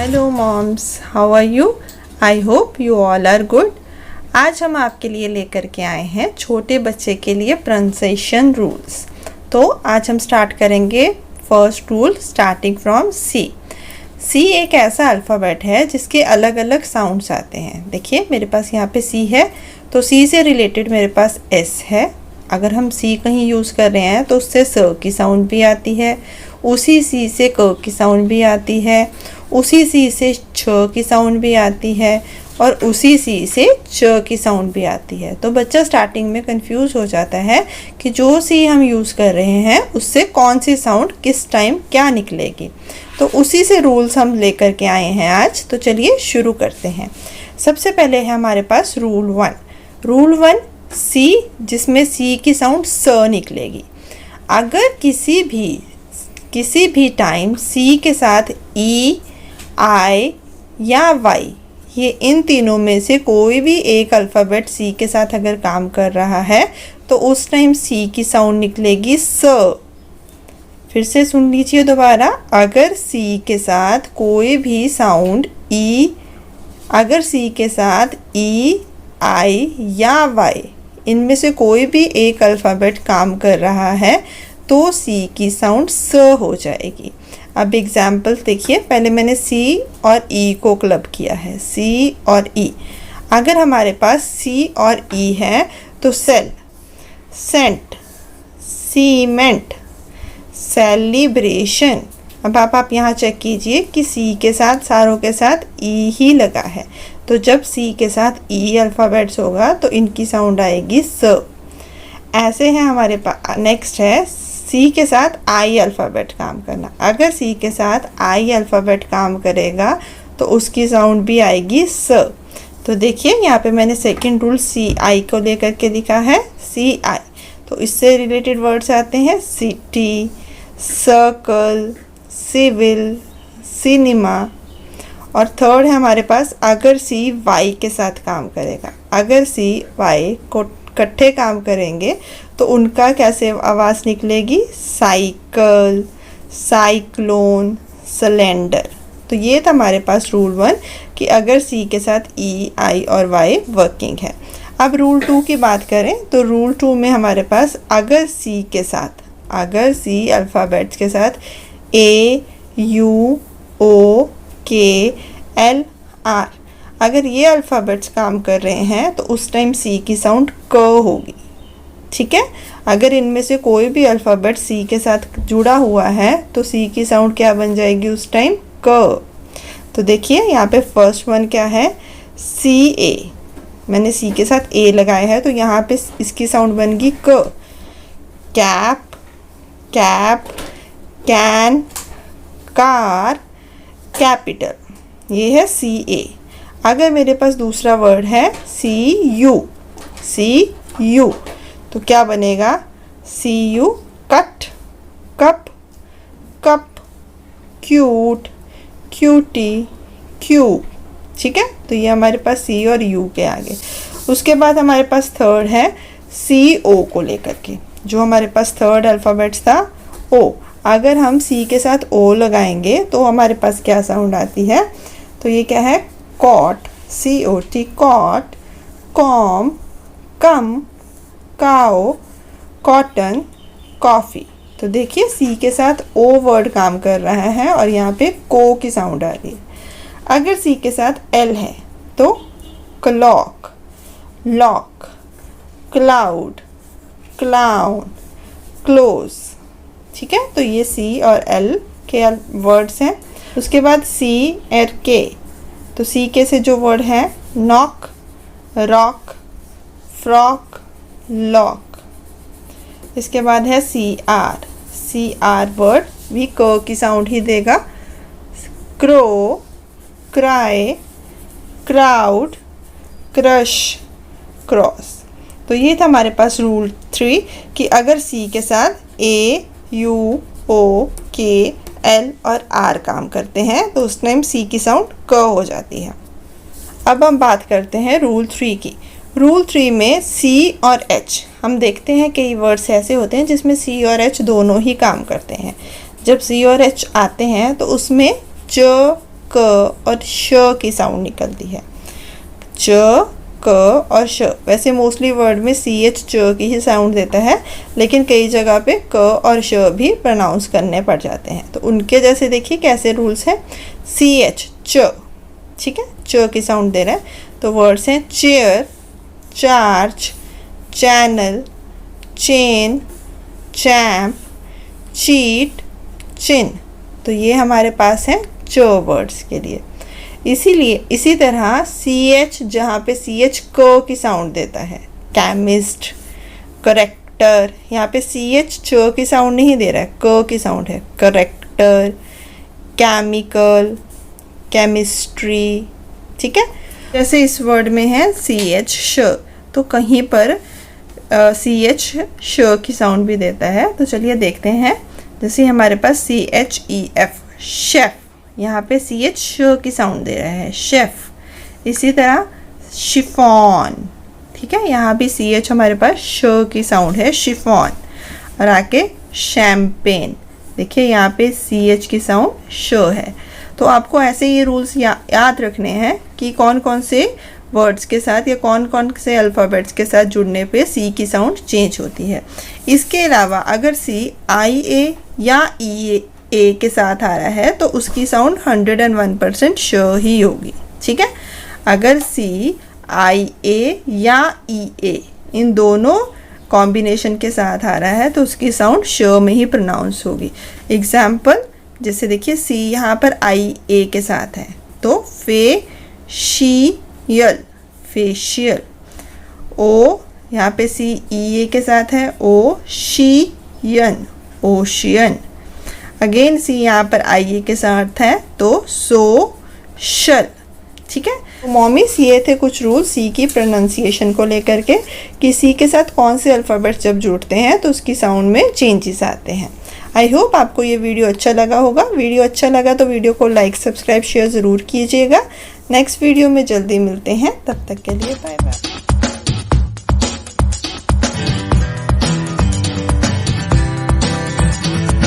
Hello moms, how are you? I hope you all are good. आज हम आपके लिए लेकर के आए हैं छोटे बच्चे के लिए प्रोनाउंसिएशन रूल्स। तो आज हम स्टार्ट करेंगे फर्स्ट रूल स्टार्टिंग फ्रॉम सी। सी एक ऐसा अल्फ़ाबेट है जिसके अलग अलग साउंड्स आते हैं। देखिए मेरे पास यहाँ पे सी है, तो सी से रिलेटेड मेरे पास एस है। अगर हम सी कहीं यूज़ कर रहे हैं तो उससे स की साउंड भी आती है, उसी सी से क की साउंड भी आती है, उसी सी से छ की साउंड भी आती है और उसी सी से च की साउंड भी आती है। तो बच्चा स्टार्टिंग में कंफ्यूज हो जाता है कि जो सी हम यूज़ कर रहे हैं उससे कौन सी साउंड किस टाइम क्या निकलेगी। तो उसी से रूल्स हम लेकर के आए हैं आज। तो चलिए शुरू करते हैं। सबसे पहले है हमारे पास रूल 1। रूल 1 सी, जिसमें सी की साउंड स निकलेगी। अगर किसी भी टाइम सी के साथ ई, आई या वाई, ये इन तीनों में से कोई भी एक अल्फ़ाबेट सी के साथ अगर काम कर रहा है तो उस टाइम सी की साउंड निकलेगी स। फिर से सुन लीजिए दोबारा। अगर सी के साथ कोई भी साउंड अगर सी के साथ ई, आई या वाई, इनमें से कोई भी एक अल्फ़ाबेट काम कर रहा है तो सी की साउंड स हो जाएगी। अब एग्जाम्पल देखिए। पहले मैंने सी और ई को क्लब किया है, सी और ई। अगर हमारे पास सी और ई है तो सेल, सेंट, सीमेंट, सेलिब्रेशन। अब आप यहाँ चेक कीजिए कि सी के साथ सारों के साथ ई ही लगा है, तो जब सी के साथ ई अल्फ़ाबेट्स होगा तो इनकी साउंड आएगी स। ऐसे है हमारे पास। नेक्स्ट है सी के साथ आई अल्फ़ाबेट काम करना। अगर सी के साथ आई अल्फ़ाबेट काम करेगा तो उसकी साउंड भी आएगी स। तो देखिए यहाँ पे मैंने सेकंड रूल सी आई को लेकर के लिखा है, सी आई। तो इससे रिलेटेड वर्ड्स आते हैं सिटी, सर्कल, सिविल, सिनेमा। और थर्ड है हमारे पास अगर सी वाई के साथ काम करेगा। अगर सी वाई को इकट्ठे काम करेंगे तो उनका कैसे आवाज़ निकलेगी? Cycle, cyclone, cylinder. तो ये था हमारे पास रूल 1 कि अगर सी के साथ ई, आई और वाई वर्किंग है। अब रूल 2 की बात करें तो रूल 2 में हमारे पास अगर सी अल्फ़ाबेट्स के साथ ए, यू, ओ, के, एल, आर, अगर ये अल्फ़ाबेट्स काम कर रहे हैं तो उस टाइम सी की साउंड क होगी। ठीक है। अगर इनमें से कोई भी अल्फ़ाबेट सी के साथ जुड़ा हुआ है तो सी की साउंड क्या बन जाएगी उस टाइम? क। तो देखिए यहाँ पे फर्स्ट वन क्या है? सी ए। मैंने सी के साथ ए लगाया है तो यहाँ पे इसकी साउंड बनेगी क। Cap, cap, can, car, capital, ये है सी ए। अगर मेरे पास दूसरा वर्ड है सी यू, तो क्या बनेगा? C U, cut, cup, cup, cute, cutie, cube. ठीक है। तो ये हमारे पास सी और यू के आगे। उसके बाद हमारे पास थर्ड है सी ओ को लेकर के। जो हमारे पास थर्ड अल्फ़ाबेट्स था ओ, अगर हम सी के साथ ओ लगाएंगे तो हमारे पास क्या साउंड आती है? तो ये क्या है? कॉट, COT, कॉट, कॉम, कम, काओ, कॉटन, कॉफ़ी। तो देखिए सी के साथ ओ वर्ड काम कर रहा है और यहाँ पे को की साउंड आ रही है। अगर सी के साथ एल है तो clock, lock, cloud, clown, close. ठीक है। तो ये सी और एल के वर्ड्स हैं। उसके बाद सी और के। तो सी के से जो वर्ड है नॉक, रॉक, फ्रॉक, लॉक। इसके बाद है सी आर वर्ड भी क की साउंड ही देगा। Crow, cry, crowd, crush, cross. तो ये था हमारे पास रूल 3 कि अगर सी के साथ ए, यू, ओ, के, एल और आर काम करते हैं तो उस टाइम सी की साउंड क हो जाती है। अब हम बात करते हैं रूल 3 की। रूल 3 में सी और एच, हम देखते हैं कई वर्ड्स ऐसे होते हैं जिसमें सी और एच दोनों ही काम करते हैं। जब सी और एच आते हैं तो उसमें च, क और श की साउंड निकलती है। च, क और श। वैसे मोस्टली वर्ड में सी एच च की ही साउंड देता है, लेकिन कई जगह पे क और श भी प्रोनाउंस करने पड़ जाते हैं। तो उनके जैसे देखिए कैसे रूल्स हैं। सी एच च, ठीक है, च की साउंड दे रहा है। तो वर्ड्स हैं chair, charge, channel, chain, champ, cheat, chin. तो ये हमारे पास हैं च वर्ड्स के लिए। इसीलिए इसी तरह सी एच, जहाँ पे सी एच क की साउंड देता है, केमिस्ट, करेक्टर, यहाँ पे सी एच च की साउंड नहीं दे रहा है, क की साउंड है। करेक्टर, केमिकल, केमिस्ट्री, ठीक है। जैसे इस वर्ड में है सी एच श, तो कहीं पर सी एच श की साउंड भी देता है। तो चलिए देखते हैं। जैसे हमारे पास C H E F, chef, यहाँ पे सी एच श की साउंड दे रहा है, शेफ। इसी तरह शिफॉन, ठीक है, यहाँ भी सी एच हमारे पास श की साउंड है, शिफॉन। और आके शैम्पेन, देखिए यहाँ पे सी एच की साउंड श है। तो आपको ऐसे ये रूल्स याद रखने हैं कि कौन कौन से वर्ड्स के साथ या कौन कौन से अल्फ़ाबेट्स के साथ जुड़ने पे सी की साउंड चेंज होती है। इसके अलावा अगर सी आई ए या ई ए के साथ आ रहा है तो उसकी साउंड 101% श ही होगी, ठीक है। अगर सी आई ए या ई ए इन दोनों कॉम्बिनेशन के साथ आ रहा है तो उसकी साउंड श में ही प्रोनाउंस होगी। एग्जाम्पल, जैसे देखिए सी यहाँ पर आई ए के साथ है तो फेशियल, फेशियल। ओ यहाँ पे सी ई ए के साथ है, ओशियन, ओशियन। अगेन सी यहाँ पर आई ए के साथ है तो सोशल, ठीक है। तो मॉमीज, ये थे कुछ रूल सी की प्रोनाउंसिएशन को लेकर के कि सी के साथ कौन से अल्फ़ाबेट्स जब जुड़ते हैं तो उसकी साउंड में चेंजेस आते हैं। आई होप आपको ये वीडियो अच्छा लगा होगा। वीडियो अच्छा लगा तो वीडियो को लाइक, सब्सक्राइब, शेयर ज़रूर कीजिएगा। नेक्स्ट वीडियो में जल्दी मिलते हैं, तब तक के लिए बाय बाय।